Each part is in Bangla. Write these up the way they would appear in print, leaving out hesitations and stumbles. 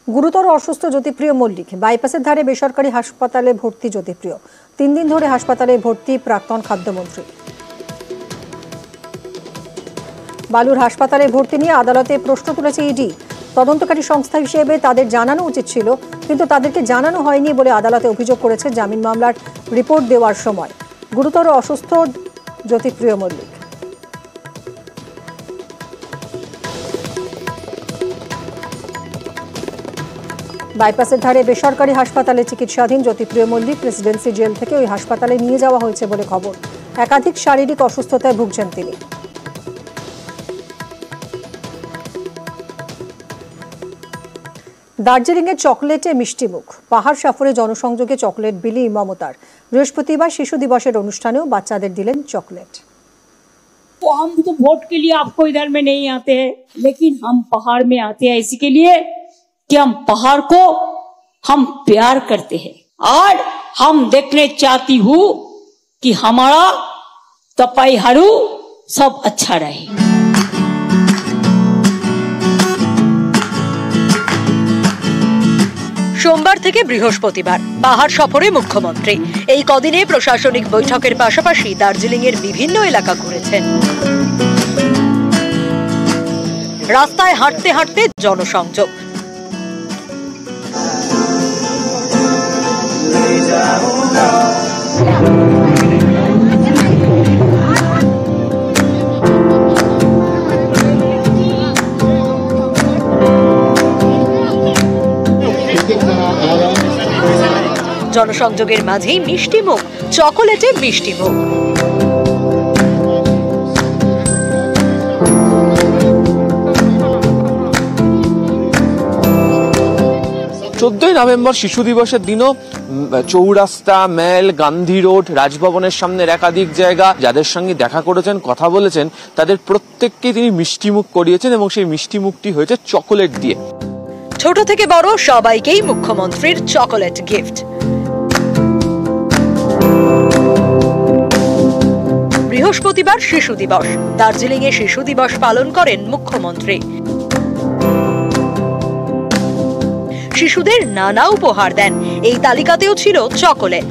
গুরুতর অসুস্থ জ্যোতিপ্রিয় মল্লিক। বাইপাসের ধারে বেসরকারি হাসপাতালে ভর্তি জ্যোতিপ্রিয়। 3 দিন ধরে হাসপাতালে ভর্তি প্রাক্তন খাদ্যমন্ত্রী। বালুর হাসপাতালে ভর্তি নিয়ে আদালতে প্রশ্ন তুলেছে ইডি। তদন্তকারী সংস্থা হিসেবে তাদের জানানো উচিত ছিল, কিন্তু তাদেরকে জানানো হয়নি বলে আদালতে অভিযোগ করেছে জামিন মামলার রিপোর্ট দেওয়ার সময়। গুরুতর অসুস্থ জ্যোতিপ্রিয় মল্লিক। বাইপাসের ধারে বেসরকারি হাসপাতালে চিকিৎসাধীন জ্যোতিপ্রিয় মল্লিক প্রেসিডেন্সি জেল থেকে ওই হাসপাতালে নিয়ে যাওয়া হয়েছে বলে খবর। একাধিক শারীরিক অসুস্থতায় ভুগছেন তিনি। দার্জিলিংয়ের চকলেটে মিষ্টিমুখ। পাহাড় সফরে জনসংযোগে চকলেট বিলি মমতার। বৃহস্পতিবার শিশু দিবসের অনুষ্ঠানেও বাচ্চাদের দিলেন চকলেট। हम तो वोट के लिए आपको इधर में नहीं आते हैं, लेकिन हम पहाड़ में आते हैं इसी के लिए कि हम पहाड़ को हम प्यार करते हैं और हम देखने चाहती हूँ कि हमारा तपाई हरू सब अच्छा रहे। সোমবার থেকে বৃহস্পতিবার পাহাড় সফরে মুখ্যমন্ত্রী। এই কদিনে প্রশাসনিক বৈঠকের পাশাপাশি দার্জিলিংয়ের বিভিন্ন এলাকা ঘুরেছেন। রাস্তায় হাঁটতে হাঁটতে জনসংযোগ। জনসংযোগের মাঝেই মিষ্টিমুখ, চকোলেটে মিষ্টিমুখ। 14 নভেম্বর শিশু দিবসের দিনও চৌরাস্তা, মেল, গান্ধী রোড, রাজভবনের সামনের একাধিক জায়গা যাদের সঙ্গে দেখা করেছেন, কথা বলেছেন, তাদের প্রত্যেককে তিনি মিষ্টিমুখ করিয়েছেন এবং সেই মিষ্টিমুখটি হয়েছে চকোলেট দিয়ে। ছোট থেকে বড় সবাইকেই মুখ্যমন্ত্রীর চকোলেট গিফট। বৃহস্পতিবার শিশু দিবস। দার্জিলিংয়ে শিশু দিবস পালন করেন মুখ্যমন্ত্রী। শিশুদের নানা উপহার দেন, এই তালিকাতেও ছিল চকোলেট।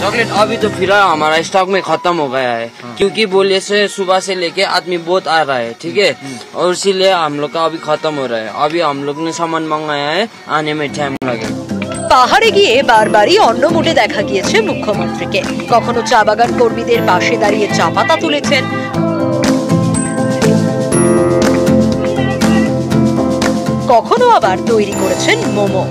चॉकलेट अभी तो फिलहाल हमारा स्टॉक में खत्म हो गया है, क्योंकि बोले से सुबह से लेके आदमी बहुत आ रहा है, ठीक है, और इसीलिए हम लोग का अभी खत्म हो रहा है। अभी हम लोग ने सामान मंगाया है, आने में टाइम लगे। পাহাড়ে গিয়ে বারবারই অন্ন মুঠে দেখা গিয়েছে মুখ্যমন্ত্রীকে। কখনো চা বাগান কর্মীদের পাশে দাঁড়িয়ে চা পাতা তুলেছেন, কখনো আবার তৈরি করেছেন মোমো।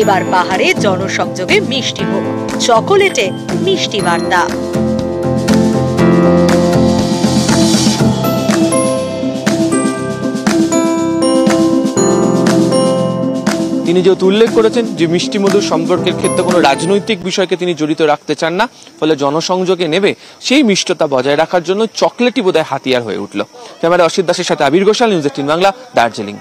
এবার পাহাড়ে জনসংযোগে মিষ্টিমুখ, চকোলেটে মিষ্টি বার্তা। তিনি যেহেতু উল্লেখ করেছেন যে মিষ্টি মধুর সম্পর্কের ক্ষেত্রে কোনো রাজনৈতিক বিষয়কে তিনি জড়িত রাখতে চান না, ফলে জনসংযোগে নেবে সেই মিষ্টতা বজায় রাখার জন্য চকলেটই বোধহয় হাতিয়ার হয়ে উঠল। ক্যামেরা অসিত দাসের সাথে আবির ঘোষাল, নিউজ 18 বাংলা, দার্জিলিং।